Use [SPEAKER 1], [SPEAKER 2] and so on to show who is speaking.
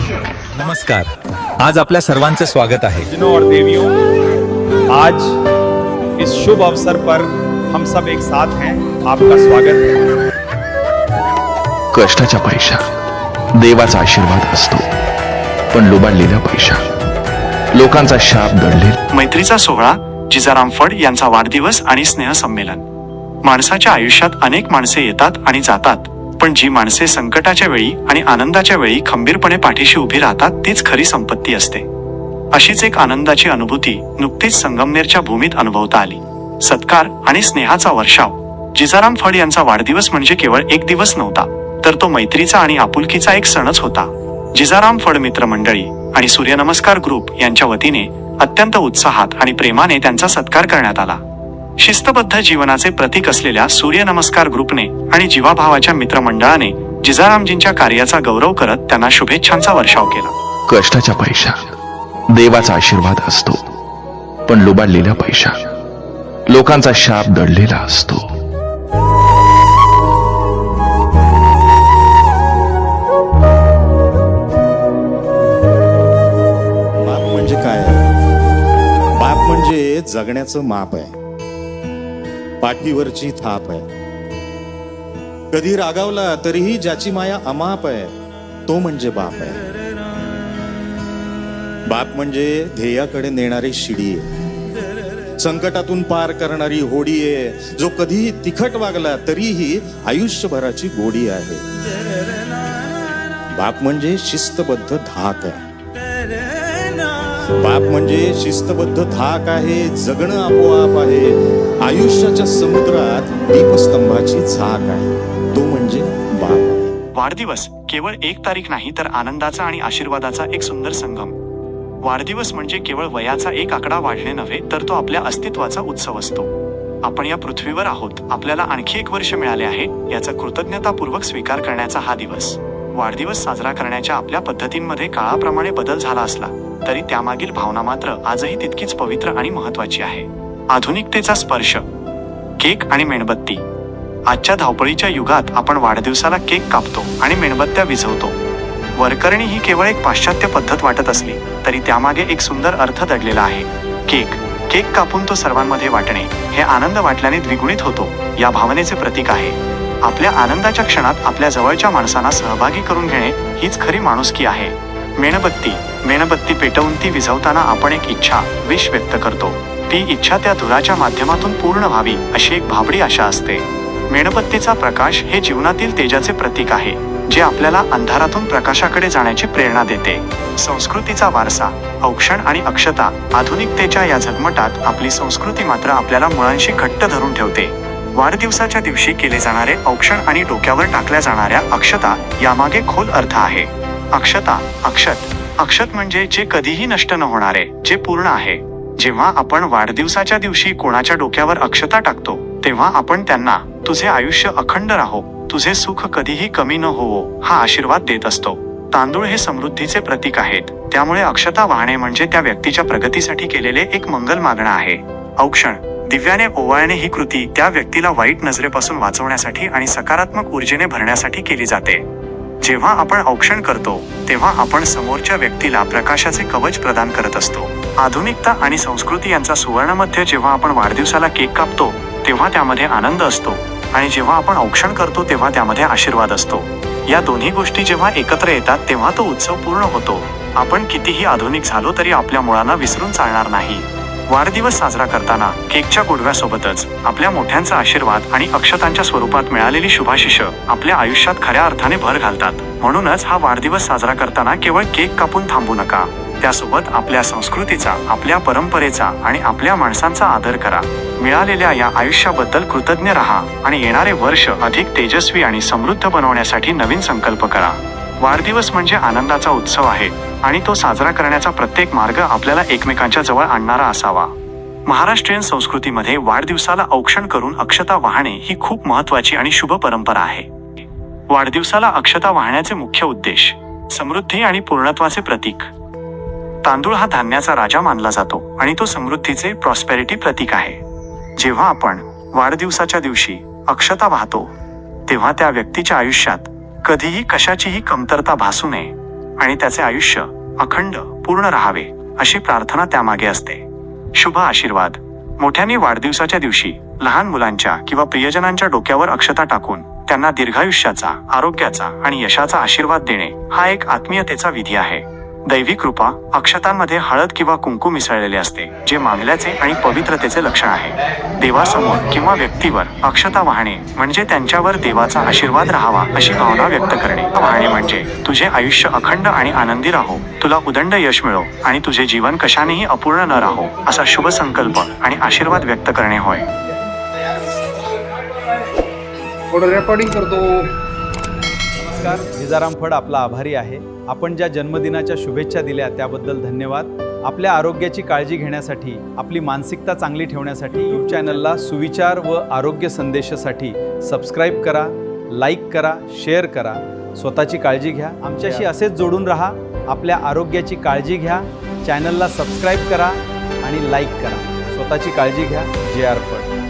[SPEAKER 1] नमस्कार. आज आपल्या सर्वांचे स्वागत आहे.
[SPEAKER 2] बहनों और देवियों, आज इस शुभ अवसर पर हम सब एक साथ हैं. आपका स्वागत है.
[SPEAKER 3] कष्टाच्या पैशा देवाचा आशीर्वाद असतो, पण लुबाडलेला पैशा लोकांचा शाप दडलेला.
[SPEAKER 4] मैत्रीचा सोहळा, जिजाराम फड यांचा वाढदिवस आणि स्नेहसंमेलन. माणसाच्या आयुष्यात अनेक माणसे येतात आणि जातात, पण जी माणसे संकटाच्या वेळी आणि आनंदाच्या वेळी खंबीरपणे पाठीशी उभी राहतात तीच खरी संपत्ती असते. अशीच एक आनंदाची अनुभूती नुकतीच संगमनेरच्या भूमीत अनुभवता आली. सत्कार आणि स्नेहाचा वर्षाव. जिजाराम फड यांचा वाढदिवस म्हणजे केवळ एक दिवस नव्हता, तर तो मैत्रीचा आणि आपुलकीचा एक सणच होता. जिजाराम फड मित्रमंडळी आणि सूर्यनमस्कार ग्रुप यांच्या वतीने अत्यंत उत्साहात आणि प्रेमाने त्यांचा सत्कार करण्यात आला. शिस्तबद्ध जीवनाचे प्रतीक असलेल्या सूर्यनमस्कार ग्रुपने आणि जीवाभावाच्या मित्रमंडळाने जिजारामजींच्या कार्याचा गौरव करत त्यांना शुभेच्छांचा वर्षाव केला.
[SPEAKER 3] कष्टाच्या पैशा देवाचा आशीर्वाद असतो, पण लुबाडलेला पैशा लोकांचा शाप दडलेला असतो.
[SPEAKER 5] बाप म्हणजे काय? बाप म्हणजे जगण्याचं माप आहे, पाठीवरची थाप आहे. कधी रागावला तरीही ज्याची माया अमाप आहे, तो म्हणजे बाप आहे. बाप म्हणजे ध्येयाकडे नेणारी शिडी आहे, संकटातून पार करणारी होडी आहे. जो कधीही तिखट वागला तरीही आयुष्यभराची गोडी आहे. बाप म्हणजे शिस्तबद्ध धाक आहे. बाप म्हणजे शिस्तबद्ध धाक आहे, जगणं आपोआप आहे. आयुष्याच्या समुद्रात दीपस्तंभाची झाक आहे, तो म्हणजे बाप आहे.
[SPEAKER 4] वाढदिवस केवळ एक तारीख नाही, तर आनंदाचा आणि आशीर्वादाचा एक सुंदर संगम. वाढदिवस म्हणजे केवळ वयाचा एक आकडा वाढणे नव्हे, तर तो आपल्या अस्तित्वाचा उत्सव असतो. आपण या पृथ्वीवर आहोत, आपल्याला आणखी एक वर्ष मिळाले आहे, याचा कृतज्ञतापूर्वक स्वीकार करण्याचा हा दिवस. वाढदिवस साजरा करण्याच्या आपल्या पद्धतींमध्ये काळाप्रमाणे बदल झाला असला तरी त्यामागील भावना मात्र आजही तितकीच पवित्र आणि महत्वाची आहे. आधुनिकतेचा स्पर्श. केक आणि मेणबत्ती. आजच्या धावपळीच्या युगात आपण वाढदिवसाला केक कापतो आणि मेणबत्त्या विझवतो. वरकरणी ही केवळ एक पाश्चात्य पद्धत वाटत असली तरी त्यामागे एक सुंदर अर्थ दडलेला आहे. केक कापून तो सर्वांमध्ये वाटणे, हे आनंद वाटल्याने द्विगुणित होतो, या भावनेचे प्रतीक आहे. आपल्या आनंदाच्या क्षणात आपल्या जवळच्या माणसांना सहभागी करून घेणे हीच खरी माणुसकी आहे. मेणबत्ती पेटवून ती विझवताना आपण एक इच्छा, विश व्यक्त करतो. ती इच्छा त्या धुराच्या माध्यमातून पूर्ण व्हावी अशी एक भाबडी आशा असते. मेणबत्तीचा प्रकाश हे जीवनातील तेजाचे प्रतीक आहे, जे आपल्याला अंधारातून प्रकाशाकडे जाण्याची प्रेरणा देते. संस्कृतीचा वारसा. औक्षण आणि अक्षता. आधुनिकतेच्या या झगमटात आपली संस्कृती मात्र आपल्याला मुळांशी घट्ट धरून ठेवते. वाढदिवसाच्या दिवशी केले जाणारे औक्षण आणि डोक्यावर टाकल्या जाणाऱ्या अक्षता यामागे खोल अर्थ आहे. अक्षत म्हणजे जे कधीही नष्ट न होणारे, जे पूर्ण आहे. जेव्हा आपण वाढदिवसाच्या दिवशी कोणाच्या डोक्यावर अक्षता टाकतो तेव्हा आपण त्यांना तुझे आयुष्य अखंड राहो, तुझे सुख कधीही कमी न होवो हा आशीर्वाद देत असतो. तांदूळ हे समृद्धीचे प्रतीक आहेत, त्यामुळे अक्षता वाहणे म्हणजे त्या व्यक्तीच्या प्रगतीसाठी केलेले एक मंगल मागणं आहे. औक्षण. दिव्याने ओवाळणे ही कृती त्या व्यक्तीला वाईट नजरेपासून वाचवण्यासाठी आणि सकारात्मक ऊर्जेने भरण्यासाठी केली जाते. जेव्हा आपण औक्षण करतो तेव्हा आपण समोरच्या व्यक्तीला प्रकाशाचे कवच प्रदान करत असतो. आधुनिकता आणि संस्कृती यांचा सुवर्णमध्य. जेव्हा आपण वाढदिवसाला केक कापतो तेव्हा त्यामध्ये आनंद असतो, आणि जेव्हा आपण औक्षण करतो तेव्हा त्यामध्ये आशीर्वाद असतो. या दोन्ही गोष्टी जेव्हा एकत्र येतात तेव्हा तो उत्सव पूर्ण होतो. आपण कितीही आधुनिक झालो तरी आपल्या मुळांना विसरून चालणार नाही. वाढदिवस साजरा करताना केकच्या गोडव्यासोबतच आपल्या मोठ्यांचा आशीर्वाद आणि अक्षतांच्या स्वरूपात मिळालेली शुभाशिष आपल्या आयुष्यात खऱ्या अर्थाने भर घालतात. म्हणूनच हा वाढदिवस साजरा करताना केवळ केक कापून थांबू नका, त्यासोबत आपल्या संस्कृतीचा, आपल्या परंपरेचा आणि आपल्या माणसांचा आदर करा. मिळालेल्या या आयुष्याबद्दल कृतज्ञ राहा आणि येणारे वर्ष अधिक तेजस्वी आणि समृद्ध बनवण्यासाठी नवीन संकल्प करा. वाढदिवस म्हणजे आनंदाचा उत्सव आहे आणि तो साजरा करण्याचा प्रत्येक मार्ग आपल्याला एकमेकांच्या जवळ आणणारा असावा. महाराष्ट्रीयन संस्कृतीमध्ये वाढदिवसाला औक्षण करून अक्षता वाहणे ही खूप महत्त्वाची आणि शुभ परंपरा आहे. वाढदिवसाला अक्षता वाहण्याचे मुख्य उद्देश. समृद्धी आणि पूर्णत्वाचे प्रतीक. तांदूळ हा धान्याचा राजा मानला जातो आणि तो समृद्धीचे, प्रॉस्पेरिटी प्रतीक आहे. जेव्हा आपण वाढदिवसाच्या दिवशी अक्षता वाहतो तेव्हा त्या व्यक्तीच्या आयुष्यात कधीही कशाचीही कमतरता भासू नये आणि त्याचे आयुष्य अखंड पूर्ण राहावे अशी प्रार्थना त्यामागे असते. शुभ आशीर्वाद. मोठ्यांनी वाढदिवसाच्या दिवशी लहान मुलांच्या किंवा प्रियजनांच्या डोक्यावर अक्षता टाकून त्यांना दीर्घायुष्याचा, आरोग्याचा आणि यशाचा आशीर्वाद देणे हा एक आत्मीयतेचा विधी आहे. दैवी कृपा. अक्षतांमध्ये हळद किंवा कुंकू मिसळलेले असते, जे मांगल्याचे आणि पवित्रतेचे लक्षण आहे. देवासमोर किंवा व्यक्तीवर अक्षता वाहणे म्हणजे त्यांच्यावर देवाचा आशीर्वाद राहावा अशी भावना व्यक्त करणे. वाहणे म्हणजे तुझे आयुष्य अखंड आणि आनंदी राहो, तुला उदंड यश मिळो आणि तुझे जीवन कशानेही अपूर्ण न राहो असा शुभ संकल्प आणि आशीर्वाद व्यक्त करणे होय.
[SPEAKER 6] रेकॉर्डिंग करतो.
[SPEAKER 2] नमस्कार. भिजाराम फड आपला आभारी आहे. आपण ज्या जन्मदिनाच्या शुभेच्छा दिल्या त्याबद्दल धन्यवाद. आपल्या आरोग्याची काळजी घेण्यासाठी, आपली मानसिकता चांगली ठेवण्यासाठी यूट्यूब चॅनलला सुविचार व आरोग्य संदेशासाठी सबस्क्राईब करा, लाईक करा, शेअर करा. स्वतःची काळजी घ्या. आमच्याशी असेच जोडून राहा. आपल्या आरोग्याची काळजी घ्या. चॅनलला सबस्क्राईब करा आणि लाईक करा. स्वतःची काळजी घ्या. JR फड.